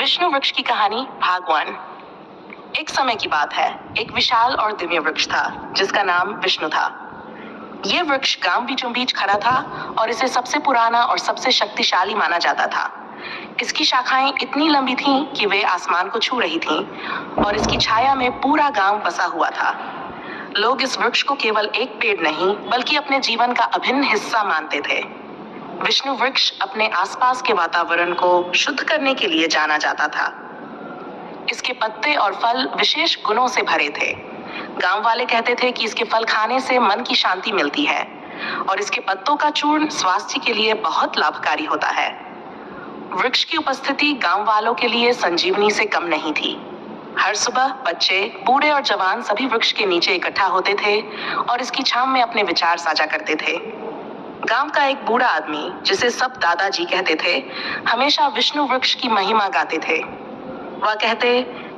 विष्णु वृक्ष की कहानी भाग 1। एक समय की बात है, एक विशाल और दिव्य वृक्ष था जिसका नाम विष्णु था। यह वृक्ष गांव बीचों बीच खड़ा था और इसे सबसे पुराना और सबसे शक्तिशाली माना जाता था। इसकी शाखाएं इतनी लंबी थीं कि वे आसमान को छू रही थीं और इसकी छाया में पूरा गांव बसा हुआ था। लोग इस वृक्ष को केवल एक पेड़ नहीं बल्कि अपने जीवन का अभिन्न हिस्सा मानते थे। विष्णु वृक्ष अपने आसपास के वातावरण को शुद्ध करने के लिए जाना जाता था। इसके पत्ते और फल विशेष गुणों से भरे थे। गांव वाले कहते थे कि इसके फल खाने से मन की शांति मिलती है और इसके पत्तों का चूर्ण स्वास्थ्य के लिए बहुत लाभकारी होता है। वृक्ष की उपस्थिति गांव वालों के लिए संजीवनी से कम नहीं थी। हर सुबह बच्चे, बूढ़े और जवान सभी वृक्ष के नीचे इकट्ठा होते थे और इसकी छांव में अपने विचार साझा करते थे। गांव का एक बूढ़ा आदमी, जिसे सब दादाजी कहते थे, हमेशा विष्णु वृक्ष की महिमा गाते थे। वह कहते,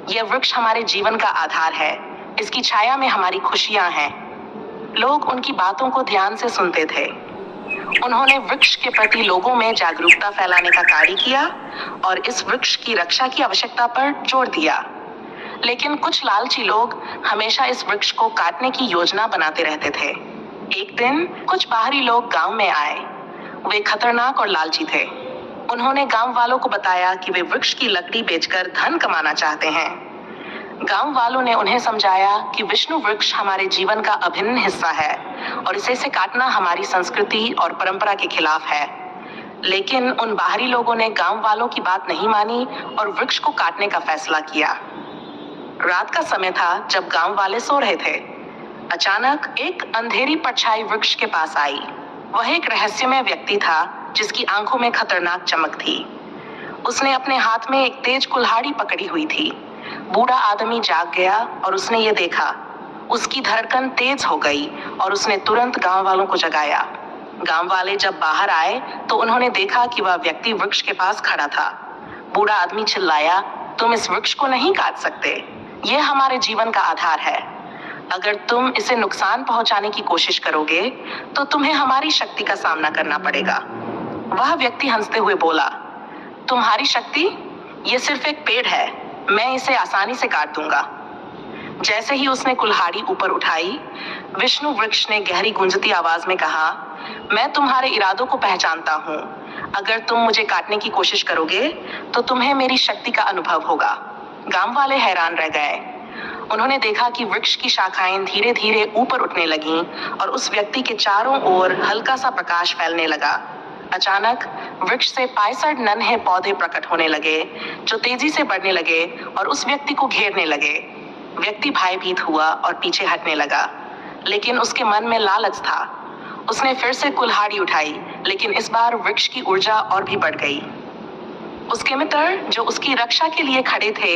यह वृक्ष हमारे जीवन का आधार है, इसकी छाया में हमारी खुशियां हैं। लोग उनकी बातों को ध्यान से सुनते थे। उन्होंने वृक्ष के प्रति लोगों में जागरूकता फैलाने का कार्य किया और इस वृक्ष की रक्षा की आवश्यकता पर जोर दिया। लेकिन कुछ लालची लोग हमेशा इस वृक्ष को काटने की योजना बनाते रहते थे। एक दिन कुछ बाहरी लोग गांव में आए। वे खतरनाक और लालची थे। उन्होंने गांव वालों को बताया कि वे वृक्ष की लकड़ी बेचकर धन कमाना चाहते हैं। गांव वालों ने उन्हें समझाया कि विष्णु वृक्ष हमारे जीवन का अभिन्न हिस्सा है और इसे काटना हमारी संस्कृति और परंपरा के खिलाफ है। लेकिन उन बाहरी लोगों ने गांव वालों की बात नहीं मानी और वृक्ष को काटने का फैसला किया। रात का समय था जब गांव वाले सो रहे थे। अचानक एक अंधेरी परछाई वृक्ष के पास आई। वह एक रहस्यमय व्यक्ति था जिसकी आंखों में खतरनाक चमक थी। उसने अपने हाथ में एक तेज कुल्हाड़ी पकड़ी हुई थी। बूढ़ा आदमी जाग गया और उसने ये देखा। उसकी धड़कन तेज हो गई और उसने तुरंत गांव वालों को जगाया। गांव वाले जब बाहर आए तो उन्होंने देखा कि वह व्यक्ति वृक्ष के पास खड़ा था। बूढ़ा आदमी चिल्लाया, तुम इस वृक्ष को नहीं काट सकते, यह हमारे जीवन का आधार है। अगर तुम इसे नुकसान पहुंचाने की कोशिश करोगे तो तुम्हें हमारी शक्ति का सामना करना पड़ेगा। वह व्यक्ति हंसते हुए बोला, तुम्हारी शक्ति? ये सिर्फ एक पेड़ है, मैं इसे आसानी से काट दूंगा। जैसे ही उसने कुल्हाड़ी ऊपर उठाई, विष्णु वृक्ष ने गहरी गूंजती आवाज में कहा, मैं तुम्हारे इरादों को पहचानता हूँ। अगर तुम मुझे काटने की कोशिश करोगे तो तुम्हें मेरी शक्ति का अनुभव होगा। गांव वाले हैरान रह गए। उन्होंने देखा कि वृक्ष की शाखाएं धीरे धीरे ऊपर उठने लगीं और उस व्यक्ति के चारों ओर हल्का सा प्रकाश फैलने लगा। अचानक वृक्ष से 65 नन्हे पौधे प्रकट होने लगे जो तेजी से बढ़ने लगे और उस व्यक्ति को घेरने लगे। व्यक्ति भयभीत हुआ और पीछे हटने लगा, लेकिन उसके मन में लालच था। उसने फिर से कुल्हाड़ी उठाई, लेकिन इस बार वृक्ष की ऊर्जा और भी बढ़ गई। उसके मित्र, जो उसकी रक्षा के लिए खड़े थे,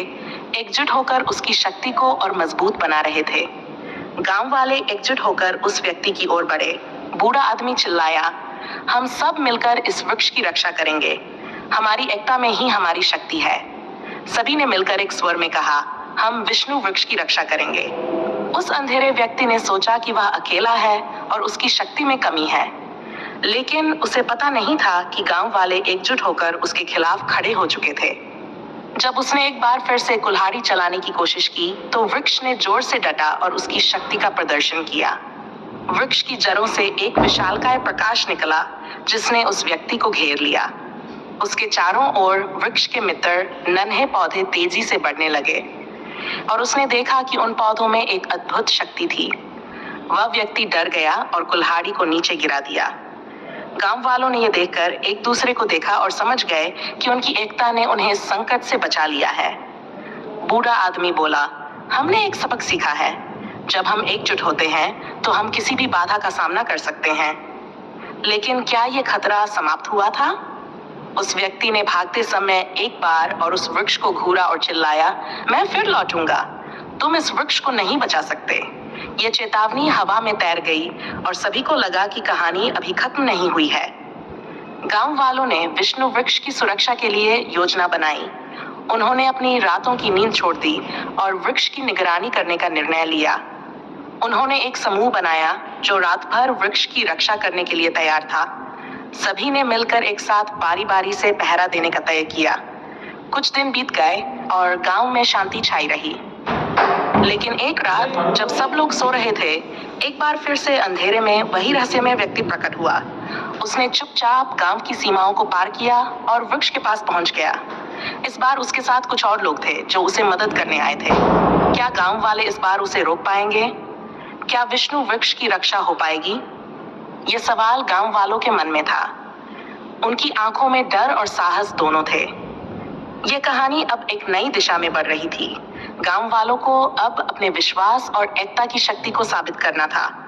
एकजुट होकर उसकी शक्ति को और मजबूत बना रहे थे। गांव वाले एकजुट होकर उस व्यक्ति की ओर बढ़े। बूढ़ा आदमी चिल्लाया, हम सब मिलकर इस वृक्ष की रक्षा करेंगे, हमारी एकता में ही हमारी शक्ति है। सभी ने मिलकर एक स्वर में कहा, हम विष्णु वृक्ष की रक्षा करेंगे। उस अंधेरे व्यक्ति ने सोचा कि वह अकेला है और उसकी शक्ति में कमी है, लेकिन उसे पता नहीं था कि गांव वाले एकजुट होकर उसके खिलाफ खड़े हो चुके थे। जब उसने एक बार फिर से कुल्हाड़ी चलाने की कोशिश की तो वृक्ष ने जोर से डटा और उसकी शक्ति का प्रदर्शन किया। वृक्ष की जड़ों से एक विशालकाय प्रकाश निकला जिसने उस व्यक्ति को घेर लिया। उसके चारों ओर वृक्ष के मित्र नन्हे पौधे तेजी से बढ़ने लगे और उसने देखा कि उन पौधों में एक अद्भुत शक्ति थी। वह व्यक्ति डर गया और कुल्हाड़ी को नीचे गिरा दिया। गांव वालों ने यह देखकर एक दूसरे को देखा और समझ गए कि उनकी एकता ने उन्हें इस संकट से बचा लिया है। बूढ़ा आदमी बोला, हमने एक सबक सीखा है, जब हम एकजुट होते हैं तो हम किसी भी बाधा का सामना कर सकते हैं। लेकिन क्या यह खतरा समाप्त हुआ था? उस व्यक्ति ने भागते समय एक बार और उस वृक्ष को घूरा और चिल्लाया, मैं फिर लौटूंगा, तुम इस वृक्ष को नहीं बचा सकते। यह चेतावनी हवा में तैर गई और सभी को लगा कि कहानी अभी खत्म नहीं हुई है। गांव वालों ने विष्णु वृक्ष की सुरक्षा के लिए योजना बनाई। उन्होंने अपनी रातों की नींद छोड़ दी और वृक्ष की निगरानी करने का निर्णय लिया। उन्होंने एक समूह बनाया जो रात भर वृक्ष की रक्षा करने के लिए तैयार था। सभी ने मिलकर एक साथ बारी बारी से पहरा देने का तय किया। कुछ दिन बीत गए और गांव में शांति छाई रही। लेकिन एक रात जब सब लोग सो रहे थे, एक बार फिर से अंधेरे में वही रहस्यमय व्यक्ति प्रकट हुआ। उसने चुपचाप गांव की सीमाओं को पार किया और वृक्ष के पास पहुंच गया। इस बार उसके साथ कुछ और लोग थे जो उसे मदद करने आए थे। क्या गांव वाले इस बार उसे रोक पाएंगे? क्या विष्णु वृक्ष की रक्षा हो पाएगी? ये सवाल गांव वालों के मन में था। उनकी आंखों में डर और साहस दोनों थे। ये कहानी अब एक नई दिशा में बढ़ रही थी। गांव वालों को अब अपने विश्वास और एकता की शक्ति को साबित करना था।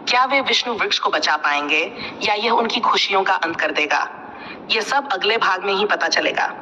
क्या वे विष्णु वृक्ष को बचा पाएंगे या यह उनकी खुशियों का अंत कर देगा? यह सब अगले भाग में ही पता चलेगा।